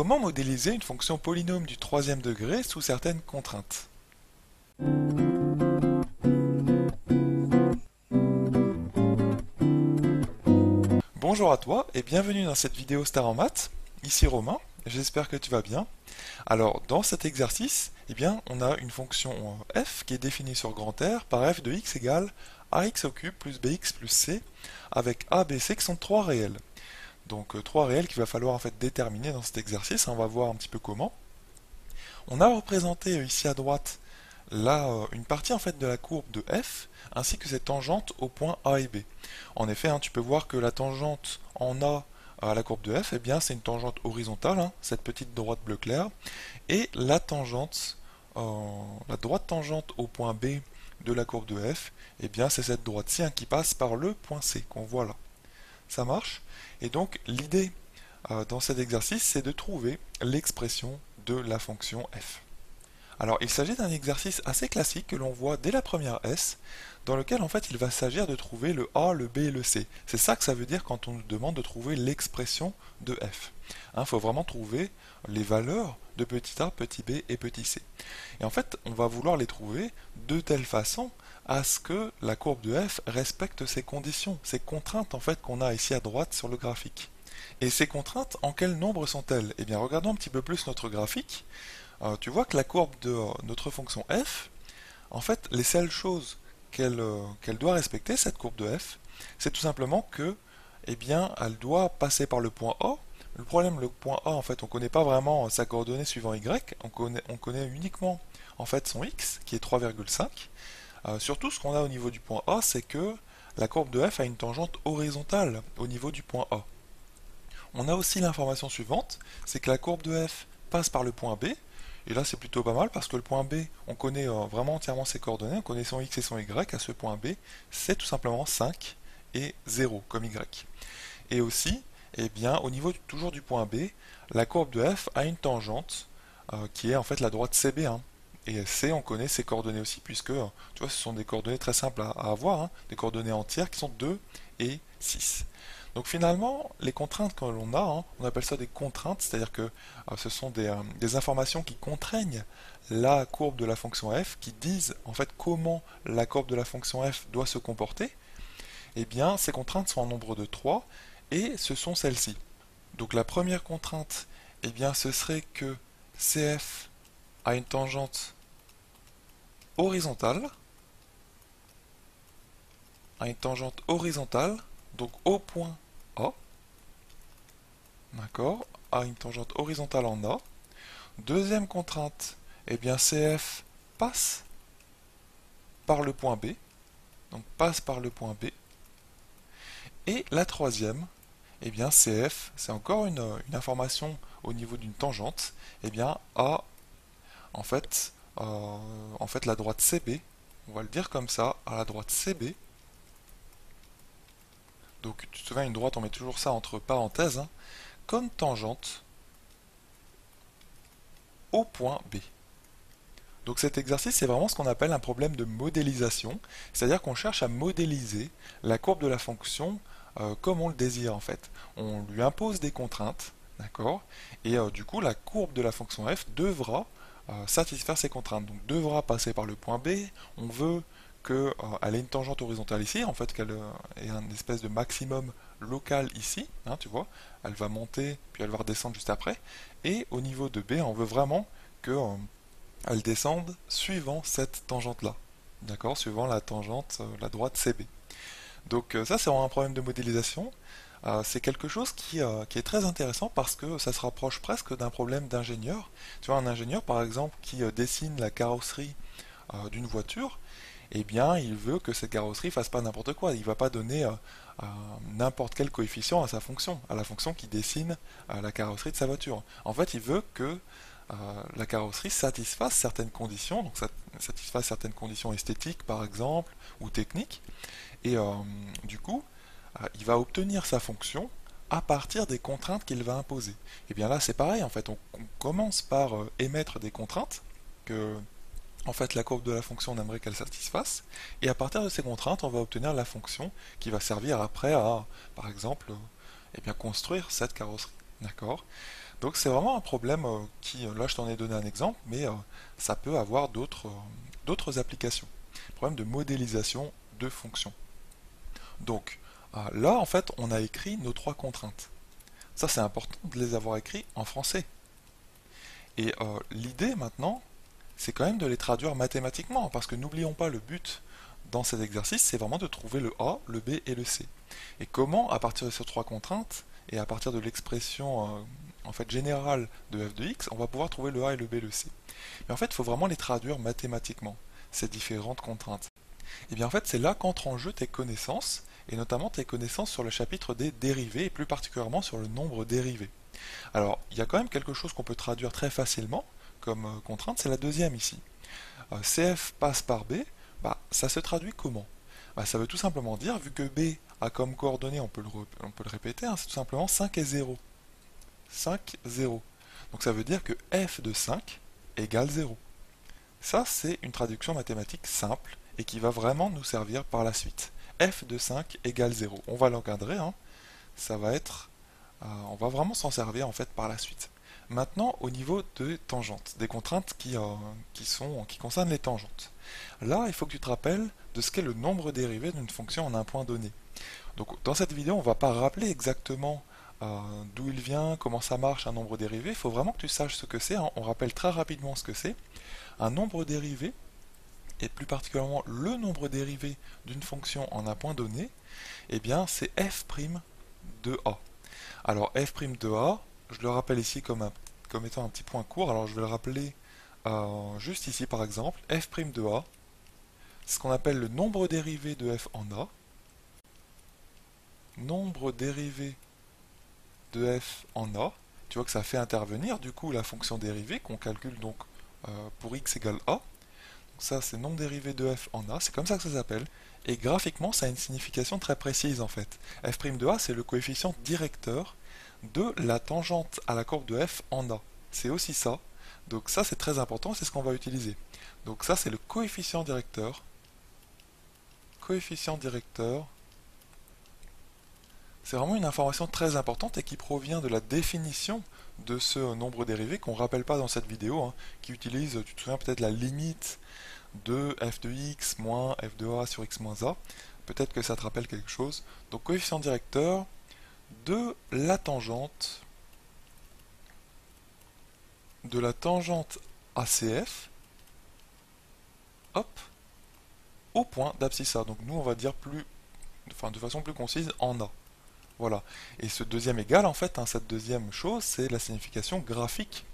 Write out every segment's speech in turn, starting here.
Comment modéliser une fonction polynôme du troisième degré sous certaines contraintes? Bonjour à toi et bienvenue dans cette vidéo Star en maths. Ici Romain, j'espère que tu vas bien. Alors dans cet exercice, on a une fonction f qui est définie sur grand R par f de x égale ax au cube plus bx plus c avec a, b, c qui sont trois réels. Donc trois réels qu'il va falloir en fait déterminer dans cet exercice, on va voir un petit peu comment. On a représenté ici à droite une partie en fait de la courbe de f ainsi que ses tangentes aux points A et B. En effet, tu peux voir que la tangente en A à la courbe de f, c'est une tangente horizontale, cette petite droite bleu clair, et la droite tangente au point B de la courbe de f, c'est cette droite-ci qui passe par le point C qu'on voit là. Ça marche? Et donc l'idée dans cet exercice, c'est de trouver l'expression de la fonction f. Alors, il s'agit d'un exercice assez classique que l'on voit dès la première S, dans lequel en fait il va s'agir de trouver le A, le B et le C. C'est ça que ça veut dire quand on nous demande de trouver l'expression de f. Il faut vraiment trouver les valeurs de petit a, petit b et petit c. Et en fait, on va vouloir les trouver de telle façon à ce que la courbe de f respecte ces conditions, ces contraintes en fait qu'on a ici à droite sur le graphique. Et ces contraintes, en quel nombre sont-elles? Eh bien, regardons un petit peu plus notre graphique. Tu vois que la courbe de notre fonction f, en fait, les seules choses qu'elle doit respecter, cette courbe de f, c'est tout simplement que, elle doit passer par le point A. Le problème, le point A, en fait, on ne connaît pas vraiment sa coordonnée suivant y, on connaît uniquement, en fait, son x, qui est 3,5. Surtout, ce qu'on a au niveau du point A, c'est que la courbe de f a une tangente horizontale au niveau du point A. On a aussi l'information suivante, c'est que la courbe de f passe par le point B, et là c'est plutôt pas mal parce que le point B, on connaît vraiment entièrement ses coordonnées, on connaît son x et son y, à ce point B, c'est tout simplement 5 et 0 comme y. Et aussi, au niveau toujours du point B, la courbe de f a une tangente qui est en fait la droite CB1. Et C, on connaît ses coordonnées aussi, puisque tu vois, ce sont des coordonnées très simples à avoir, des coordonnées entières qui sont 2 et 6. Donc finalement, les contraintes que l'on a, on appelle ça des contraintes, c'est-à-dire que ce sont des informations qui contraignent la courbe de la fonction f, qui disent en fait comment la courbe de la fonction f doit se comporter. Ces contraintes sont en nombre de 3, et ce sont celles-ci. Donc la première contrainte, ce serait que CF a une tangente horizontale, donc au point A, d'accord, a une tangente horizontale en A. Deuxième contrainte, CF passe par le point B, donc passe par le point B. Et la troisième, CF, c'est encore une information au niveau d'une tangente, a en fait la droite CB, on va le dire comme ça, à la droite CB. Donc tu te souviens, une droite, on met toujours ça entre parenthèses, comme tangente au point B. Donc cet exercice, c'est vraiment ce qu'on appelle un problème de modélisation, c'est-à-dire qu'on cherche à modéliser la courbe de la fonction comme on le désire en fait. On lui impose des contraintes, d'accord? Et du coup, la courbe de la fonction f devra satisfaire ces contraintes. Donc devra passer par le point B, on veut qu'elle ait une tangente horizontale ici, en fait qu'elle ait un espèce de maximum local ici, tu vois, elle va monter, puis elle va redescendre juste après, et au niveau de B, on veut vraiment que elles descendent suivant cette tangente-là, d'accord, suivant la tangente, la droite CB. Donc ça, c'est vraiment un problème de modélisation. C'est quelque chose qui est très intéressant parce que ça se rapproche presque d'un problème d'ingénieur. Tu vois, un ingénieur, par exemple, qui dessine la carrosserie d'une voiture, il veut que cette carrosserie fasse pas n'importe quoi. Il va pas donner n'importe quel coefficient à sa fonction, à la fonction qui dessine la carrosserie de sa voiture. En fait, il veut que la carrosserie satisfasse certaines conditions, donc ça satisfasse certaines conditions esthétiques par exemple, ou techniques, et du coup, il va obtenir sa fonction à partir des contraintes qu'il va imposer. Et bien là, c'est pareil, en fait, on commence par émettre des contraintes que en fait la courbe de la fonction on aimerait qu'elle satisfasse, et à partir de ces contraintes, on va obtenir la fonction qui va servir après à, par exemple, construire cette carrosserie. D'accord? Donc c'est vraiment un problème qui, là je t'en ai donné un exemple, mais ça peut avoir d'autres applications. Problème de modélisation de fonctions. Donc là en fait on a écrit nos trois contraintes. Ça c'est important de les avoir écrits en français. Et l'idée maintenant, c'est quand même de les traduire mathématiquement, parce que n'oublions pas le but dans cet exercice, c'est vraiment de trouver le A, le B et le C. Et comment, à partir de ces trois contraintes, et à partir de l'expression en fait générale de f de x, on va pouvoir trouver le A et le B et le C. Mais en fait, il faut vraiment les traduire mathématiquement, ces différentes contraintes. Et bien en fait, c'est là qu'entrent en jeu tes connaissances, et notamment tes connaissances sur le chapitre des dérivés, et plus particulièrement sur le nombre dérivé. Alors, il y a quand même quelque chose qu'on peut traduire très facilement comme contrainte, c'est la deuxième ici. CF passe par B, bah, ça se traduit comment? Bah, ça veut tout simplement dire, vu que B a comme coordonnée, on peut le répéter, hein, c'est tout simplement 5 et 0. 5, 0. Donc ça veut dire que f de 5 égale 0. Ça, c'est une traduction mathématique simple et qui va vraiment nous servir par la suite. F de 5 égale 0. On va l'encadrer, hein. Ça va être on va vraiment s'en servir en fait par la suite. Maintenant, au niveau de tangentes, des contraintes qui concernent les tangentes. Là, il faut que tu te rappelles de ce qu'est le nombre dérivé d'une fonction en un point donné. Donc, dans cette vidéo, on ne va pas rappeler exactement d'où il vient, comment ça marche un nombre dérivé. Il faut vraiment que tu saches ce que c'est, hein. On rappelle très rapidement ce que c'est. Un nombre dérivé, et plus particulièrement le nombre dérivé d'une fonction en un point donné, eh bien, c'est f' de a. Alors f' de a, je le rappelle ici comme étant un petit point court, alors je vais le rappeler juste ici par exemple, f' de a, c'est ce qu'on appelle le nombre dérivé de f en a, nombre dérivé de f en a, tu vois que ça fait intervenir du coup la fonction dérivée qu'on calcule donc pour x égale a, donc ça c'est nombre dérivé de f en a, c'est comme ça que ça s'appelle, et graphiquement ça a une signification très précise en fait. F' de a c'est le coefficient directeur de la tangente à la courbe de f en A. C'est aussi ça. Donc ça c'est très important, c'est ce qu'on va utiliser. Donc ça c'est le coefficient directeur. Coefficient directeur. C'est vraiment une information très importante et qui provient de la définition de ce nombre dérivé qu'on ne rappelle pas dans cette vidéo, hein, qui utilise, tu te souviens peut-être la limite de f de x moins f de a sur x moins a. Peut-être que ça te rappelle quelque chose. Donc coefficient directeur de la tangente ACF, hop, au point d'abscissa. Donc nous on va dire de façon plus concise en A. Voilà. Et ce deuxième égal, en fait, hein, cette deuxième chose, c'est la signification graphique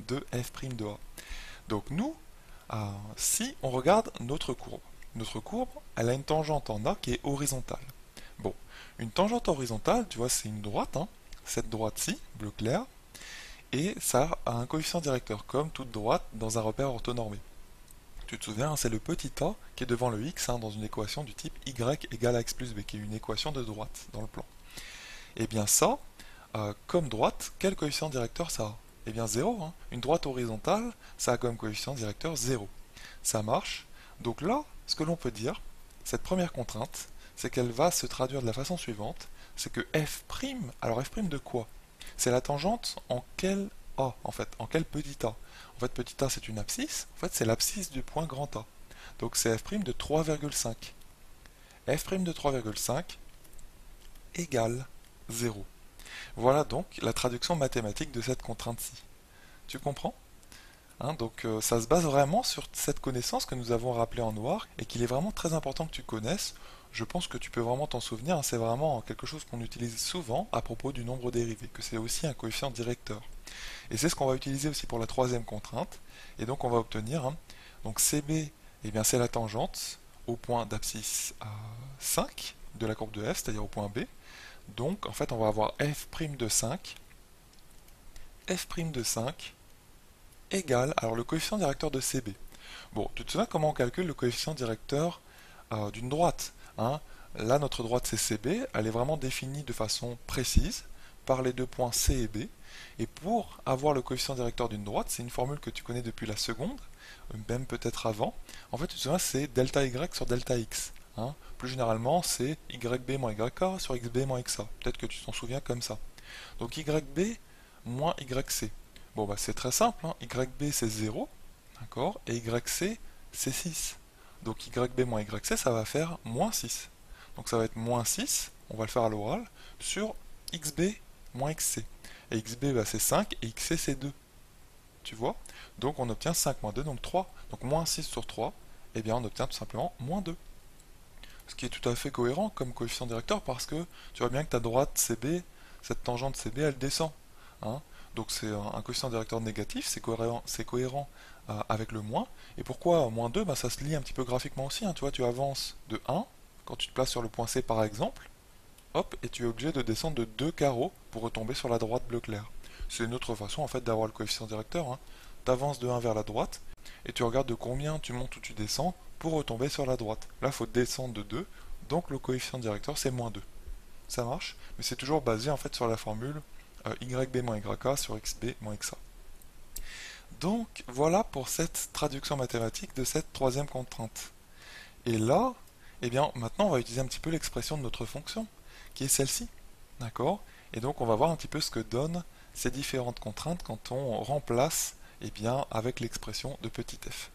de f' de A. Donc nous, si on regarde notre courbe, elle a une tangente en A qui est horizontale. Bon, une tangente horizontale, tu vois, c'est une droite, hein, cette droite-ci, bleu clair, et ça a un coefficient directeur, comme toute droite dans un repère orthonormé. Tu te souviens, c'est le petit a qui est devant le x dans une équation du type y égale à x plus b, qui est une équation de droite dans le plan. Et bien ça, comme droite, quel coefficient directeur ça a? Eh bien 0. Hein. Une droite horizontale, ça a comme coefficient directeur 0. Ça marche. Donc là, ce que l'on peut dire, cette première contrainte, c'est qu'elle va se traduire de la façon suivante, c'est que f', alors f' de quoi? C'est la tangente en quel a, en fait, en quel petit a? En fait, petit a c'est une abscisse, en fait c'est l'abscisse du point grand A. Donc c'est f' de 3,5. f' de 3,5 égale 0. Voilà donc la traduction mathématique de cette contrainte-ci. Tu comprends? Hein, donc ça se base vraiment sur cette connaissance que nous avons rappelée en noir et qu'il est vraiment très important que tu connaisses. Je pense que tu peux vraiment t'en souvenir, hein, c'est vraiment quelque chose qu'on utilise souvent à propos du nombre dérivé, que c'est aussi un coefficient directeur. Et c'est ce qu'on va utiliser aussi pour la troisième contrainte. Et donc on va obtenir, hein, donc CB, eh bien c'est la tangente au point d'abscisse 5 de la courbe de f, c'est-à-dire au point B. Donc en fait on va avoir f' de 5, f' de 5 égale, alors le coefficient directeur de CB. Bon, tu te souviens comment on calcule le coefficient directeur d'une droite, hein? Là, notre droite c'est CB, elle est vraiment définie de façon précise par les deux points C et B. Et pour avoir le coefficient directeur d'une droite, c'est une formule que tu connais depuis la seconde, même peut-être avant. En fait, tu te souviens, c'est delta Y sur delta X. Hein? Plus généralement, c'est YB moins YA sur XB moins XA. Peut-être que tu t'en souviens comme ça. Donc YB moins YC. Bon, bah c'est très simple, hein. YB c'est 0, d'accord, et YC c'est 6. Donc YB moins YC, ça va faire moins 6. Donc ça va être moins 6, on va le faire à l'oral, sur XB moins XC. Et XB bah, c'est 5 et XC c'est 2. Tu vois? Donc on obtient 5 moins 2, donc 3. Donc moins 6 sur 3, eh bien on obtient tout simplement moins 2. Ce qui est tout à fait cohérent comme coefficient directeur parce que tu vois bien que ta droite CB, cette tangente CB, elle descend. Hein. Donc c'est un coefficient directeur négatif, c'est cohérent avec le moins. Et pourquoi moins 2? Bah, ça se lie un petit peu graphiquement aussi. Hein. Tu vois, tu avances de 1, quand tu te places sur le point C par exemple, hop, et tu es obligé de descendre de 2 carreaux pour retomber sur la droite bleu clair. C'est une autre façon en fait d'avoir le coefficient directeur. Hein. Tu avances de 1 vers la droite, et tu regardes de combien tu montes ou tu descends pour retomber sur la droite. Là, il faut descendre de 2, donc le coefficient directeur c'est moins 2. Ça marche, mais c'est toujours basé en fait sur la formule YB moins YK sur XB moins XA. Donc voilà pour cette traduction mathématique de cette troisième contrainte. Et là, eh bien maintenant on va utiliser un petit peu l'expression de notre fonction, qui est celle-ci. D'accord? Et donc on va voir un petit peu ce que donnent ces différentes contraintes quand on remplace eh bien, avec l'expression de petit f.